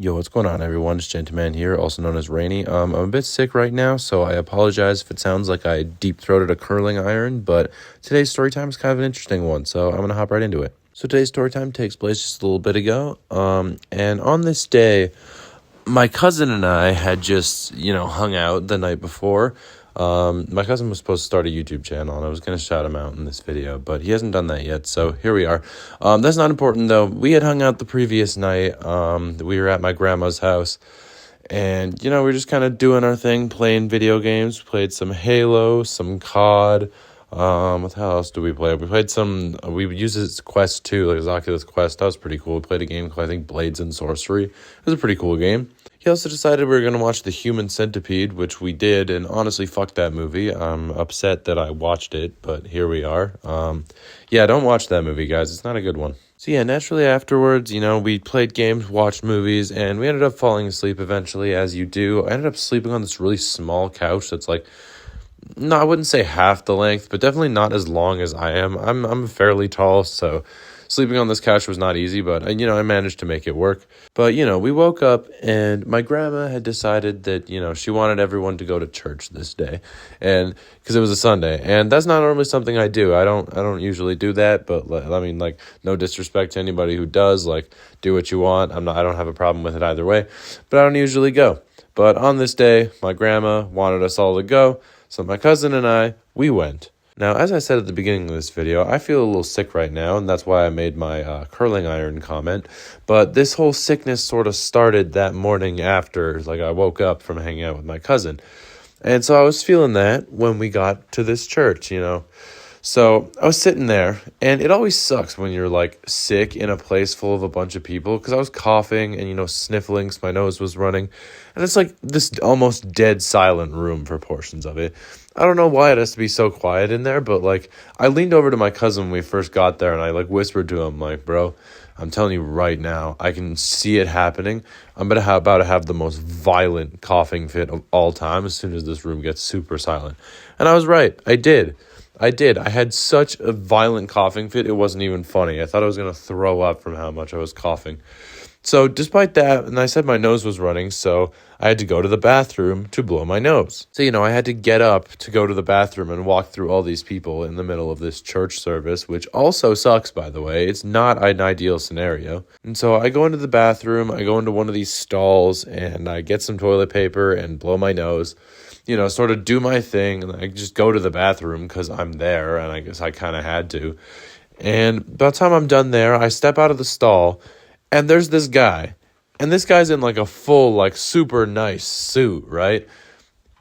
Yo, what's going on, everyone? It's GentooMan here, also known as Rainy. I'm a bit sick right now, so I apologize if it sounds like I deep-throated a curling iron, but today's story time is kind of an interesting one, so I'm going to hop right into it. So today's story time takes place just a little bit ago, and on this day, my cousin and I had just, hung out the night before. My cousin was supposed to start a YouTube channel, and I was going to shout him out in this video, but he hasn't done that yet, so here we are. That's not important, though. We had hung out the previous night. We were at my grandma's house, and, we were just kind of doing our thing, playing video games. We played some Halo, some COD. What the hell else do we play? We played we used this Quest 2, like his Oculus Quest. That was pretty cool. We played a game called, I think, Blades and Sorcery. It was a pretty cool game. He also decided we were going to watch The Human Centipede, which we did, and honestly, fuck that movie. I'm upset that I watched it, but here we are. Don't watch that movie, guys. It's not a good one. So yeah, naturally afterwards, we played games, watched movies, and we ended up falling asleep eventually, as you do. I ended up sleeping on this really small couch that's like, no, I wouldn't say half the length, but definitely not as long as I am. I'm fairly tall, so sleeping on this couch was not easy, but, I managed to make it work. But, we woke up, and my grandma had decided that, she wanted everyone to go to church this day, and because it was a Sunday, and that's not normally something I do. I don't usually do that, but, no disrespect to anybody who does, do what you want. I don't have a problem with it either way, but I don't usually go. But on this day, my grandma wanted us all to go, so my cousin and I, we went. Now, as I said at the beginning of this video, I feel a little sick right now, and that's why I made my curling iron comment. But this whole sickness sort of started that morning after, I woke up from hanging out with my cousin. And so I was feeling that when we got to this church, So I was sitting there, and it always sucks when you're, sick in a place full of a bunch of people, because I was coughing and, sniffling, so my nose was running. And it's this almost dead silent room for portions of it. I don't know why it has to be so quiet in there, but, I leaned over to my cousin when we first got there, and I, whispered to him, bro, I'm telling you right now, I can see it happening. I'm about to have the most violent coughing fit of all time as soon as this room gets super silent. And I was right. I did. I had such a violent coughing fit, it wasn't even funny. I thought I was going to throw up from how much I was coughing. So despite that, and I said my nose was running, so I had to go to the bathroom to blow my nose. So, I had to get up to go to the bathroom and walk through all these people in the middle of this church service, which also sucks, by the way. It's not an ideal scenario. And so I go into the bathroom, I go into one of these stalls, and I get some toilet paper and blow my nose. Sort of do my thing, and I just go to the bathroom because I'm there, and I guess I kind of had to. And by the time I'm done there, I step out of the stall, and there's this guy. And this guy's in, a full, super nice suit, right?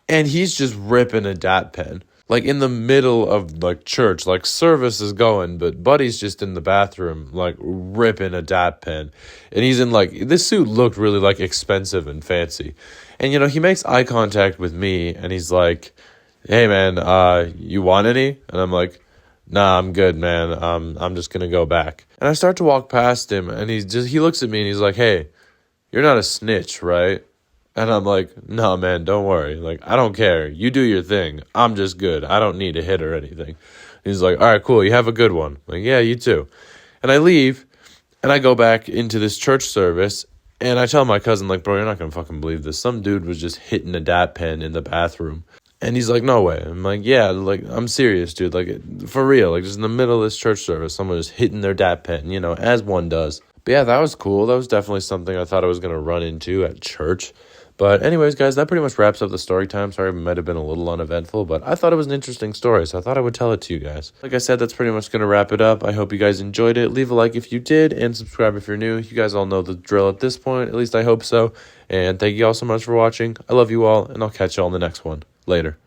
And he's just ripping a dap pen. In the middle of, church. Service is going, but Buddy's just in the bathroom, ripping a dap pen. And he's in, this suit looked really, expensive and fancy. And, he makes eye contact with me, and he's like, hey, man, you want any? And I'm like, nah, I'm good, man. I'm just going to go back. And I start to walk past him, and he looks at me, and he's like, hey, you're not a snitch, right? And I'm like, no, man, don't worry. I don't care. You do your thing. I'm just good. I don't need a hit or anything. He's like, all right, cool. You have a good one. I'm like, yeah, you too. And I leave, and I go back into this church service, and I tell my cousin, bro, you're not going to fucking believe this. Some dude was just hitting a dap pen in the bathroom. And he's like, no way. I'm like, yeah, I'm serious, dude. For real. Just in the middle of this church service, someone just hitting their dap pen, as one does. But yeah, that was cool. That was definitely something I thought I was going to run into at church. But anyways, guys, that pretty much wraps up the story time. Sorry, it might have been a little uneventful, but I thought it was an interesting story, so I thought I would tell it to you guys. Like I said, that's pretty much going to wrap it up. I hope you guys enjoyed it. Leave a like if you did, and subscribe if you're new. You guys all know the drill at this point. At least I hope so. And thank you all so much for watching. I love you all, and I'll catch you all in the next one. Later.